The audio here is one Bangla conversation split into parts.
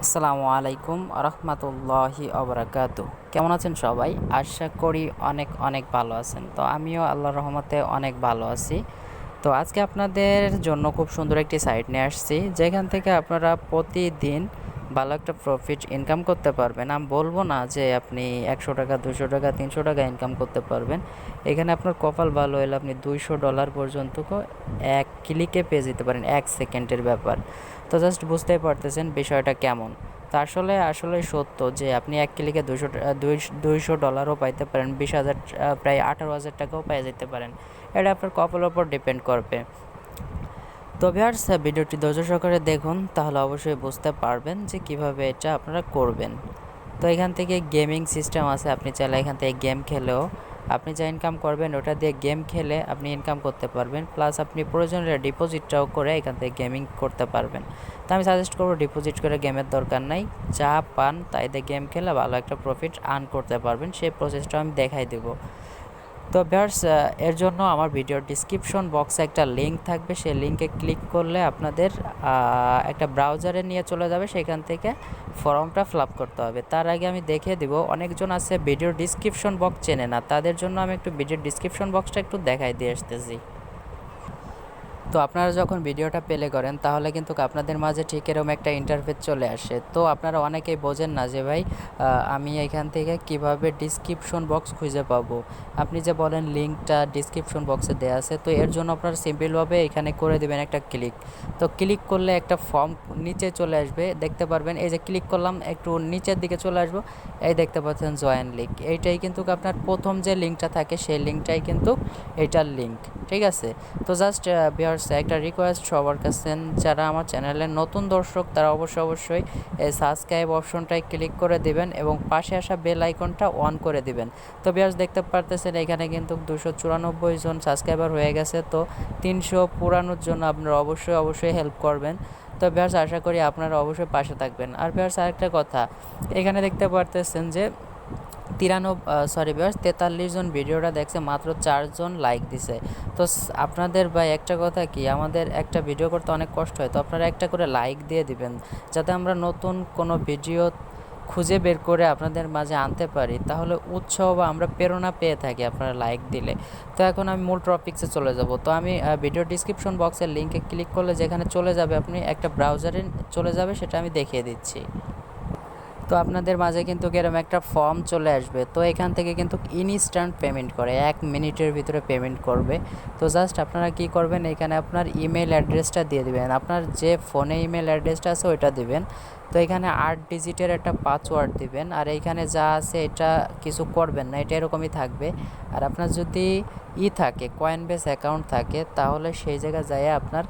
আসসালামু আলাইকুম রহমতুল্লাহি অবরাকাতু। কেমন আছেন সবাই? আশা করি অনেক অনেক ভালো আছেন। তো আমিও আল্লাহর রহমতে অনেক ভালো আছি। তো আজকে আপনাদের জন্য খুব সুন্দর একটি সাইট নিয়ে আসছি, যেখান থেকে আপনারা প্রতিদিন ভালো একটা প্রফিট ইনকাম করতে পারবেন। আমি বলবো না যে আপনি 100 টাকা, 200 টাকা, 300 টাকা ইনকাম করতে পারবেন। এখানে আপনার কপাল ভালো হলে আপনি $200 পর্যন্ত এক ক্লিকে পেয়ে যেতে পারেন, 1 সেকেন্ডের ব্যাপার। তো জাস্ট বুঝতেই পারতেছেন বিষয়টা কেমন। তো আসলে আসলে সত্য যে আপনি 1 ক্লিকে $200 পাইতে পারেন, 20,000, প্রায় 18,000 টাকাও পেয়ে যেতে পারেন। এটা আপনার কপালের ওপর ডিপেন্ড করবে। তো ভিউয়ার্স, ভিডিওটি ধৈর্য সহকারে দেখুন, তাহলে অবশ্যই বুঝতে পারবেন যে কিভাবে এটা আপনারা করবেন। তো এখান থেকে গেমিং সিস্টেম আছে, আপনি চাইলে এখান থেকে গেম খেলেও আপনি যা ইনকাম করবেন ওটা দিয়ে গেম খেলে আপনি ইনকাম করতে পারবেন, প্লাস আপনি প্রয়োজনীয় ডিপোজিটটাও করে এখান থেকে গেমিং করতে পারবেন। তো আমি সাজেস্ট করবো ডিপোজিট করে গেমের দরকার নাই, যা পান তাই দিয়ে গেম খেলে ভালো একটা প্রফিট আর্ন করতে পারবেন। সেই প্রসেসটা আমি দেখাই দেবো। তো ভিউয়ার্স, এর জন্য আমার ভিডিওর ডিসক্রিপশন বক্সে একটা লিঙ্ক থাকবে, সেই লিঙ্কে ক্লিক করলে আপনাদের একটা ব্রাউজারে নিয়ে চলে যাবে, সেখান থেকে ফর্মটা ফিল আপ করতে হবে। তার আগে আমি দেখিয়ে দিব, অনেকজন আছে ভিডিওর ডিসক্রিপশন বক্স চেনে না, তাদের জন্য আমি একটু ভিডিওর ডিসক্রিপশন বক্সটা একটু দেখাই দিয়ে আসতেছি। তো আপনারা যখন ভিডিওটা প্লে করেন তাহলে কিন্তু আপনাদের মাঝে ঠিক এরকম একটা ইন্টারফেস চলে আসে। তো আপনারা অনেকেই বোঝেন না যে ভাই আমি এখান থেকে কিভাবে ডিসক্রিপশন বক্স খুঁজে পাবো। আপনি যে বলেন লিঙ্কটা ডিসক্রিপশন বক্সে দেওয়া আছে, তো এর জন্য আপনারা সিম্পলভাবে এখানে করে দেবেন একটা ক্লিক। তো ক্লিক করলে একটা ফর্ম নিচে চলে আসবে, দেখতে পারবেন। এই যে ক্লিক করলাম, একটু নিচের দিকে চলে আসবো, এই দেখতে পাচ্ছেন জয়েন লিঙ্ক। এইটাই কিন্তু আপনার প্রথম যে লিঙ্কটা থাকে সেই লিঙ্কটাই কিন্তু এইটার লিঙ্ক, ঠিক আছে। তো জাস্ট ভিউয়ার্স, একটা রিকোয়েস্ট সবার কাছে, যারা আমার চ্যানেলের নতুন দর্শক তারা অবশ্যই এই সাবস্ক্রাইব অপশনটায় ক্লিক করে দিবেন এবং পাশে আসা বেল আইকনটা অন করে দিবেন। তো ভিউয়ার্স, দেখতে পারতেছেন এখানে কিন্তু 294 জন সাবস্ক্রাইবার হয়ে গেছে। তো 300 পুরানোর জন্য আপনারা অবশ্যই হেল্প করবেন। তো ভিউয়ার্স, আশা করি আপনারা অবশ্যই পাশে থাকবেন। আর ভিউয়ার্স, আরেকটা কথা, এখানে দেখতে পারতেছেন যে 43 জন ভিডিওটা দেখছে, মাত্র 4 জন লাইক দিছে। তো আপনাদের ভাই একটা কথা কি, আমাদের একটা ভিডিও করতে অনেক কষ্ট হয়, তো আপনারা একটা করে লাইক দিয়ে দিবেন, যাতে আমরা নতুন কোনো ভিডিও খুঁজে বের করে আপনাদের মাঝে আনতে পারি। তাহলে উৎসাহ বা আমরা প্রেরণা পেয়ে থাকি আপনারা লাইক দিলে। তো এখন আমি মূল টপিক্সে চলে যাব। তো আমি ভিডিও ডিসক্রিপশন বক্সের লিঙ্কে ক্লিক করলে যেখানে চলে যাবে, আপনি একটা ব্রাউজারে চলে যাবে, সেটা আমি দেখিয়ে দিচ্ছি। তো আপনাদের মাঝে কিন্তু এরকম একটা ফর্ম চলে আসবে। তো এখান থেকে কিন্তু ইনস্ট্যান্ট পেমেন্ট করে, 1 মিনিটের ভিতরে পেমেন্ট করবে। তো জাস্ট আপনারা কি করবেন, এখানে আপনার ইমেল অ্যাড্রেসটা দিয়ে দিবেন, আপনার যে ফোনে ইমেল অ্যাড্রেসটা আছে ওইটা দিবেন। তো এখানে 8 ডিজিটের একটা পাসওয়ার্ড দিবেন, আর এইখানে যা আছে এটা কিছু করবেন না, এটা এরকমই থাকবে। আর আপনার যদি থাকে কয়েনবেস অ্যাকাউন্ট থাকে, তাহলে সেই জায়গায় যায় আপনার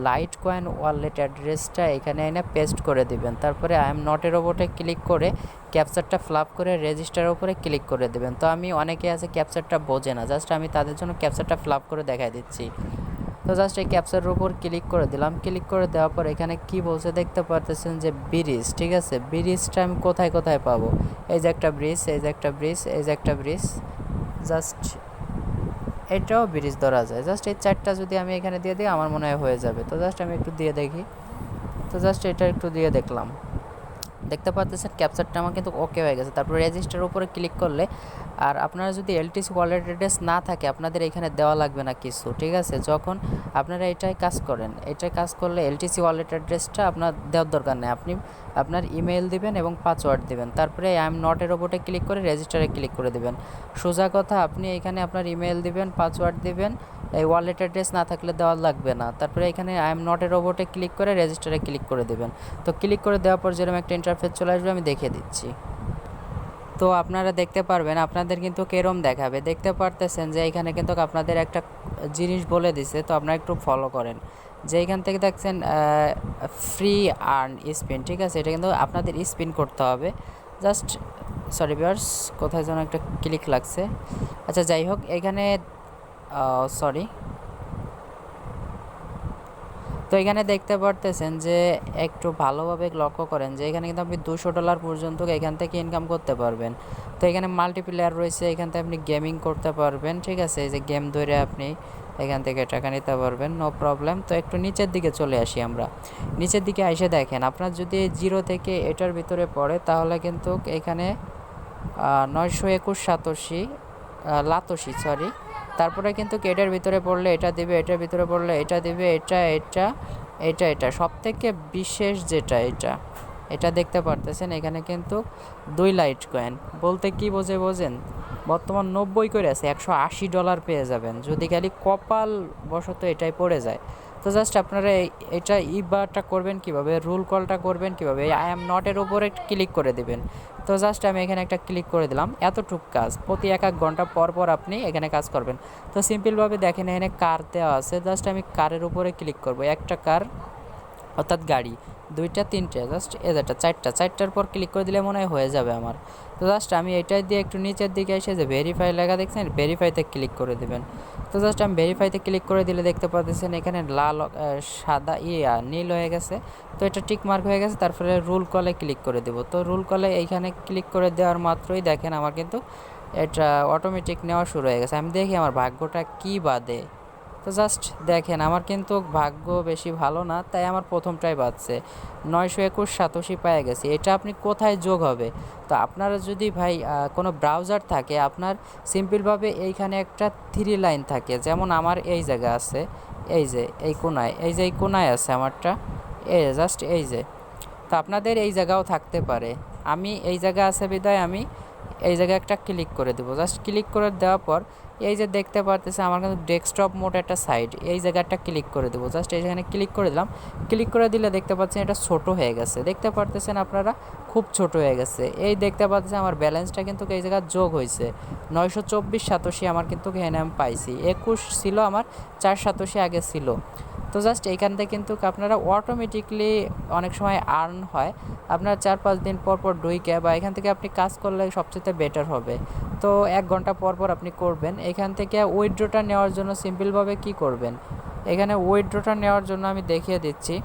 লাইট কয়েন ওয়ালেট অ্যাড্রেসটা এখানে এনে পেস্ট করে দিবেন। তারপরে আই এম নটের ওপরে ক্লিক করে ক্যাপচারটা ফ্লাপ করে রেজিস্টারের উপরে ক্লিক করে দেবেন। তো আমি অনেকে আছে ক্যাপচারটা বোঝে না, জাস্ট আমি তাদের জন্য ক্যাপচারটা ফ্লাপ করে দেখাই দিচ্ছি। তো জাস্ট এই ক্যাপচারের উপর ক্লিক করে দিলাম। ক্লিক করে দেওয়ার পর এখানে কি বলছে দেখতে পারতেছেন যে ব্রিজ, ঠিক আছে। ব্রিজটা আমি কোথায় পাবো, এই যে একটা ব্রিজ, এই যে একটা ব্রিজ, এই যে একটা ব্রিজ, জাস্ট এটাও ব্রিজ ধরা যায়। জাস্ট এই 4টা যদি আমি এখানে দিয়ে দিই, আমার মনে হয় হয়ে যাবে। তো জাস্ট আমি একটু দিয়ে দেখি। তো জাস্ট এটা একটু দিয়ে দেখলাম, দেখতে পাচ্ছেন ক্যাপচারটা আমার কিন্তু ওকে হয়ে গেছে। তারপর রেজিস্টার উপরে ক্লিক করলে, আর আপনারা যদি এলটিসি ওয়ালেট অ্যাড্রেস না থাকে, আপনাদের এখানে দেওয়া লাগবে না কিছু, ঠিক আছে। যখন আপনারা এটাই কাজ করেন, এটাই কাজ করলে এলটিসি ওয়ালেট অ্যাড্রেসটা আপনার দেওয়ার দরকার নেই, আপনি আপনার ইমেল দিবেন এবং পাসওয়ার্ড দিবেন। তারপরে আই এম নটের ওপরে ক্লিক করে রেজিস্টারে ক্লিক করে দেবেন। সোজা কথা, আপনি এখানে আপনার ইমেল দিবেন, পাসওয়ার্ড দিবেন, এই ওয়ালেট অ্যাড্রেস না থাকলে দেওয়া লাগবে না। তারপরে এখানে আই এম নটের ওপরে ক্লিক করে রেজিস্টারে ক্লিক করে দেবেন। তো ক্লিক করে দেওয়ার পর যেরকম একটা ইন্টারফেস চলে আসবে, আমি দেখিয়ে দিচ্ছি। তো আপনারা দেখতে পারবেন, আপনাদের কিন্তু কেরম দেখাবে, দেখতে পারতেছেন যে এখানে কিন্তু আপনাদের একটা জিনিস বলে দিছে। তো আপনারা একটু ফলো করেন, যে এখান থেকে দেখছেন ফ্রি আর্ন স্পিন, ঠিক আছে। এটা কিন্তু আপনাদের স্পিন করতে হবে। জাস্ট ভিউয়ার্স, কোথায় যেন একটা ক্লিক লাগছে। আচ্ছা, যাই হোক, এখানে সরি। তো এখানে দেখতে পারতেছেন যে একটু ভালোভাবে লক্ষ্য করেন যে এখানে কিন্তু আপনি $200 পর্যন্ত এখান থেকে ইনকাম করতে পারবেন। তো এখানে মাল্টিপ্লেয়ার রয়েছে, এখান থেকে আপনি গেমিং করতে পারবেন, ঠিক আছে। এই যে গেম ধরে আপনি এখান থেকে টাকা নিতে পারবেন, নো প্রবলেম। তো একটু নিচের দিকে চলে আসি আমরা। নিচের দিকে এসে দেখেন আপনার যদি 0 থেকে এটার ভিতরে পড়ে তাহলে কিন্তু এখানে 921 সাতোশি লাতোশি সরি। তারপরে কিন্তু এটার ভিতরে পড়লে এটা দিবে, এটার ভিতরে পড়লে এটা দিবে, এটা সব থেকে বিশেষ যেটা এটা দেখতে পারতেছেন এখানে কিন্তু 2 লাইট কয়েন বলতে কি বোঝেন, বর্তমান 90 করে আছে, $180 পেয়ে যাবেন যদি খালি কপাল বশত এটাই পড়ে যায়। তো জাস্ট আপনারা এটা ইবাটা করবেন কিভাবে, রুল কলটা করবেন কিভাবে, আই এম নটের উপরে ক্লিক করে দিবেন। তো জাস্ট আমি এখানে একটা ক্লিক করে দিলাম, এতটুক কাজ প্রতি 1 ঘন্টা পর পর আপনি এখানে কাজ করবেন। তো সিম্পলভাবে দেখেন এখানে কার দেওয়া আছে, জাস্ট আমি কারের উপরে ক্লিক করব, একটা কার অর্থাৎ গাড়ি, 2টা 3টে জাস্ট এটা 4টার পর ক্লিক করে দিলে মনে হয় হয়ে যাবে আমার। তো জাস্ট আমি এটাই দিয়ে একটু নিচের দিকে এসে যে ভেরিফাই লেখা দেখছেন, ভেরিফাইতে ক্লিক করে দেবেন। তো জাস্ট আমি ভেরিফাইতে ক্লিক করে দিলে দেখতে পাচ্ছেন এখানে লাল সাদা নীল হয়ে গেছে। তো এটা টিক মার্ক হয়ে গেছে, তারপরে রুল কলে ক্লিক করে দেব। তো রুল কলে এইখানে ক্লিক করে দেওয়ার মাত্রই দেখেন আমার কিন্তু এটা অটোমেটিক নেওয়া শুরু হয়ে গেছে। আমি দেখি আমার ভাগ্যটা কী বাদে। তো জাস্ট দেখেন আমার কিন্তু ভাগ্য বেশি ভালো না, তাই আমার প্রথমটাই বাজছে, 921 সাতোশি পেয়ে গেছি। এটা আপনি কোথায় যোগ হবে, তো আপনারা যদি ভাই কোনো ব্রাউজার থাকে, আপনার সিম্পলভাবে এইখানে একটা 3 লাইন থাকে, যেমন আমার এই জায়গা আছে, এই যে এই কোনায় আছে আমারটা, এই জাস্ট এই যে। তো আপনাদের এই জায়গাও থাকতে পারে, আমি এই জায়গা আছে বিদায় আমি এই জায়গায় একটা ক্লিক করে দেবো। জাস্ট ক্লিক করে দেওয়ার পর এই যে দেখতে পারতেছে আমার কিন্তু ডেস্কটপ মোড একটা সাইড, এই জায়গাটা ক্লিক করে দেবো। জাস্ট এইখানে ক্লিক করে দিলাম, ক্লিক করে দিলে দেখতে পাচ্ছেন এটা ছোট হয়ে গেছে, দেখতে পারতেছেন আপনারা খুব ছোট হয়ে গেছে। এই দেখতে পাচ্ছেন আমার ব্যালেন্সটা কিন্তু এই জায়গায় যোগ হয়েছে, 924 সাতোশি আমার কিন্তু এখানে আমি পাইছি। 21 ছিল আমার, 4 সাতোশি আগে ছিল। তো জাস্ট এইখান থেকে কিন্তু আপনারা অটোমেটিকলি অনেক সময় আর্ন হয়, আপনার 4-5 দিন পর পর ডুইকে বা এখান থেকে আপনি কাজ করলে সবচেয়ে বেটার হবে। তো 1 ঘন্টা পর পর আপনি করবেন। এখান থেকে উইথড্রটা নেওয়ার জন্য সিম্পলভাবে কি করবেন, এখানে উইথড্রটা নেওয়ার জন্য আমি দেখিয়ে দিচ্ছি।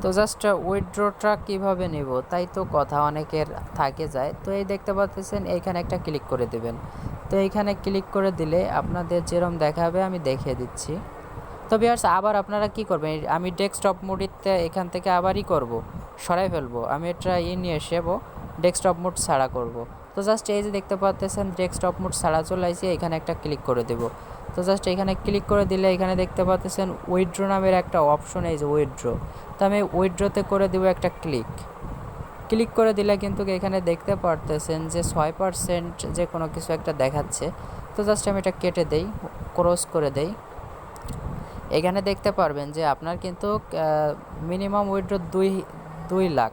তো জাস্ট উইথড্রটা কীভাবে নেব তাই তো কথা অনেকের থাকে যায়। তো এই দেখতে পাচ্ছেন এইখানে একটা ক্লিক করে দেবেন। তো এইখানে ক্লিক করে দিলে আপনাদের যেরকম দেখাবে আমি দেখিয়ে দিচ্ছি। তো ভিউয়ার্স আবার আপনারা কি করবেন, আমি ডেস্কটপ মোডে এখান থেকে আবারই করব, সরাই ফেলবো, আমি এটা নিয়ে এসেবো ডেস্কটপ মোড ছাড়া করব। তো জাস্ট এই যে দেখতে পাচ্ছেন ডেস্কটপ মোড ছাড়া চলে আসছে, এখানে একটা ক্লিক করে দেব। তো জাস্ট এখানে ক্লিক করে দিলে এখানে দেখতে পাচ্ছেন উইথড্র নামের একটা অপশন, এই যে উইথড্র। তো আমি উইথড্রতে করে দেবো একটা ক্লিক করে দিলে কিন্তু এখানে দেখতে পারতেছেন যে 6% যে কোনো কিছু একটা দেখাচ্ছে। তো জাস্ট আমি এটা কেটে দেই, ক্রস করে দেই। এখানে দেখতে পারবেন যে আপনার কিন্তু মিনিমাম উইথড্র 2 লাখ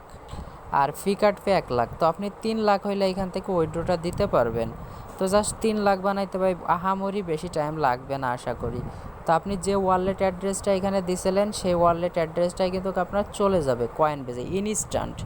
আর ফি কাটবে 1 লাখ। তো আপনি 3 লাখ হইলে এখান থেকে উইথড্রটা দিতে পারবেন। তো জাস্ট 3 লাখ বানাইতে ভাই আহামরি বেশি টাইম লাগবে না আশা করি। তো আপনি যে ওয়ালেট অ্যাড্রেসটা এখানে দিয়েছিলেন সেই ওয়ালেট অ্যাড্রেসটাই কিন্তু আপনার চলে যাবে কয়েনবেজে ইনস্ট্যান্ট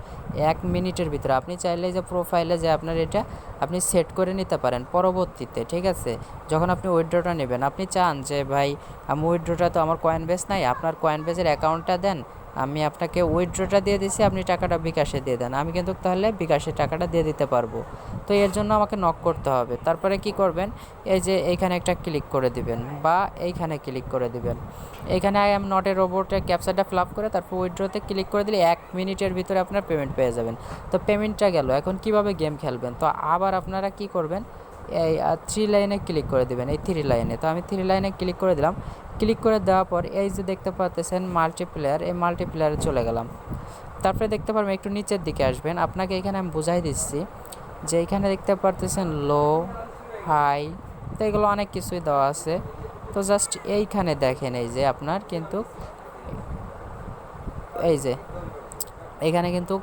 1 মিনিটের ভিতরে। আপনি চাইলে যে প্রোফাইলে যে আপনার এটা আপনি সেট করে নিতে পারেন পরবর্তীতে, ঠিক আছে? যখন আপনি উইথড্রটা নেবেন, আপনি চান যে ভাই আমি উইথড্রটা তো আমার কয়েনবেজ নাই, আপনার কয়েনবেজের অ্যাকাউন্টটা দেন, আমি আপনাকে উইথড্রটা দিয়ে দিছি, আপনি টাকাটা বিকাশে দিয়ে দেন, আমি কিন্তু তাহলে বিকাশে টাকাটা দিয়ে দিতে পারবো। তো এর জন্য আমাকে নক করতে হবে। তারপরে কি করবেন, এই যে এইখানে একটা ক্লিক করে দিবেন বা এইখানে ক্লিক করে দিবেন। এইখানে আই এম নট এ রোবটে ক্যাপচারটা ফিল আপ করে তারপর উইথড্রতে ক্লিক করে দিলে 1 মিনিটের ভিতরে আপনার পেমেন্ট পেয়ে যাবেন। তো পেমেন্টটা গেল, এখন কিভাবে গেম খেলবেন, তো আবার আপনারা কি করবেন, এই 3 লাইনে ক্লিক করে দেবেন, এই 3 লাইনে। তো আমি 3 লাইনে ক্লিক করে দিলাম। ক্লিক করে দেওয়ার পর এই যে দেখতে পাচ্ছেন মাল্টিপ্লেয়ার, এই মাল্টিপ্লেয়ারে চলে গেলাম। তারপরে দেখতে পারবেন একটু নিচের দিকে আসবেন, আপনাকে এখানে আমি বুঝাই দিচ্ছি যে এইখানে দেখতে পারতেছেন লো হাই, তো এগুলো অনেক কিছুই দেওয়া আছে। তো জাস্ট এইখানে দেখেন এই যে আপনার কিন্তু এই যে এখানে কিন্তু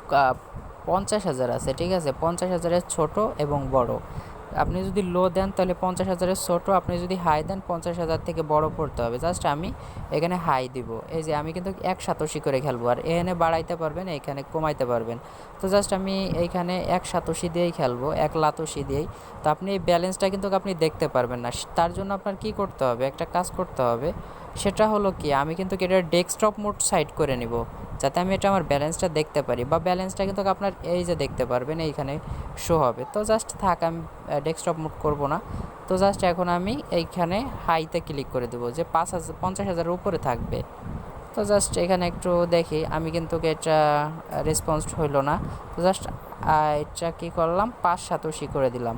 50,000 আছে, ঠিক আছে? 50,000-এর ছোটো এবং বড়। আপনি যদি লো দেন তাহলে 50,000-এর ছোটো, আপনি যদি হাই দেন 50,000 থেকে বড় পড়তে হবে। জাস্ট আমি এখানে হাই দিব, এই যে আমি কিন্তু 1 সাতোশি করে খেলবো, আর এখানে বাড়াইতে পারবেন, এখানে কমাইতে পারবেন। তো জাস্ট আমি এইখানে 1 সাতোশি দিয়েই খেলবো, 1 লাতোশি দিয়েই। তো আপনি এই ব্যালেন্সটা কিন্তু আপনি দেখতে পারবেন না, তার জন্য আপনার কি করতে হবে, একটা কাজ করতে হবে। সেটা হলো কি, আমি কিন্তু এটা ডেস্কটপ মোড সাইড করে নিব, যাতে আমি এটা আমার ব্যালেন্সটা দেখতে পারি, বা ব্যালেন্সটা কিন্তু আপনার এই যে দেখতে পারবেন এইখানে শো হবে। তো জাস্ট থাক, আমি ডেস্কটপ মোড করব না। তো জাস্ট এখন আমি এইখানে হাইতে ক্লিক করে দেবো, যে 50,000 উপরে থাকবে। তো জাস্ট এখানে একটু দেখি, আমি কিন্তু এটা রেসপন্স হইল না। তো জাস্ট এটা কী করলাম, 587 করে দিলাম।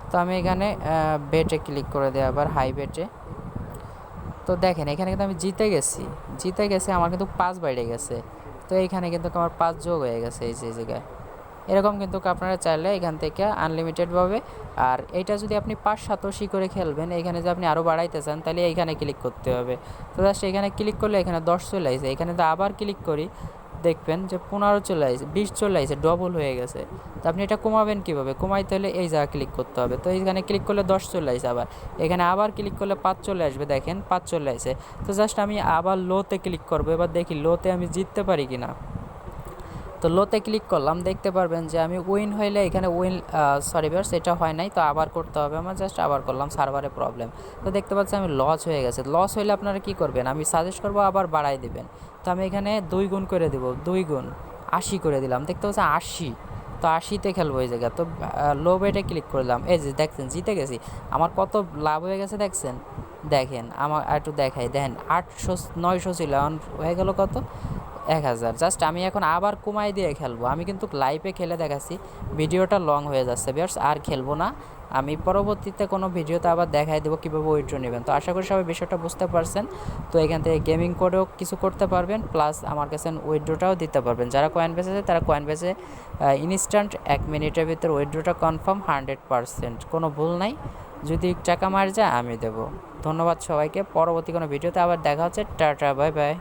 তো আমি এখানে বেটে ক্লিক করে দিই, আবার হাই বেটে। তো দেখেন এখানে কিন্তু আমি জিতে গেছি, আমার কিন্তু 5 বাইরে গেছে। তো এইখানে কিন্তু আমার 5 যোগ হয়ে গেছে এই যে জায়গায়। এরকম কিন্তু আপনারা চাইলে এখান থেকে আনলিমিটেডভাবে, আর এইটা যদি আপনি 587 করে খেলবেন, এখানে যদি আপনি আরও বাড়াইতে চান তাহলে এইখানে ক্লিক করতে হবে। তো জাস্ট এখানে ক্লিক করলে এখানে 10 চলে আসে, এখানে তো আবার ক্লিক করি, দেখবেন যে 15 চলে আসে, 20 চলে আসে, ডবল হয়ে গেছে। তো আপনি এটা কমাবেন কীভাবে, কমাইতে হলে এই জায়গা ক্লিক করতে হবে। তো এইখানে ক্লিক করলে 10 চলে আসে, আবার এখানে আবার ক্লিক করলে 5 চলে আসবে, দেখেন 5 চলে আসে। তো জাস্ট আমি আবার লোতে ক্লিক করবো, এবার দেখি লোতে আমি জিততে পারি কি না। তো লোতে ক্লিক করলাম, দেখতে পারবেন যে আমি উইন হইলে এখানে সরি ভিউয়ার্স, এটা হয় নাই, তো আবার করতে হবে আমার। জাস্ট আবার করলাম, সার্ভারে প্রবলেম। তো দেখতে পাচ্ছি আমি লস হয়ে গেছে। লস হইলে আপনারা কি করবেন, আমি সাজেস্ট করবো আবার বাড়াই দিবেন। তো আমি এখানে 2 গুণ করে দেবো, 2 গুণ 80 করে দিলাম, দেখতে পাচ্ছি 80। তো 80তে খেলবো এই জায়গা। তো লো বেটে ক্লিক করলাম, এই যে দেখছেন জিতে গেছি, আমার কত লাভ হয়ে গেছে দেখছেন। দেখেন আমার একটু দেখাই, দেখেন 800 900 ছিল, এখন হয়ে গেল কত, 1000। জাস্ট আমি এখন আবার কমাই দিয়ে খেলবো। আমি কিন্তু লাইভে খেলে দেখাচ্ছি, ভিডিওটা লং হয়ে যাচ্ছে ভিউয়ার্স, আর খেলবো না। আমি পরবর্তীতে কোনো ভিডিওতে আবার দেখাই দেবো কীভাবে উইথড্র নেবেন। তো আশা করি সবাই বিষয়টা বুঝতে পারছেন। তো এখান থেকে গেমিং করেও কিছু করতে পারবেন, প্লাস আমার কাছে উইথড্রটাও দিতে পারবেন। যারা কয়েন বেচেছে তারা কয়েন বেচে ইনস্ট্যান্ট 1 মিনিটের ভিতর উইথড্রটা কনফার্ম 100%, কোনো ভুল নাই। যদি টাকা মার যায় আমি দেবো। ধন্যবাদ সবাইকে, পরবর্তী কোনো ভিডিওতে আবার দেখা হচ্ছে। Tata, bye bye.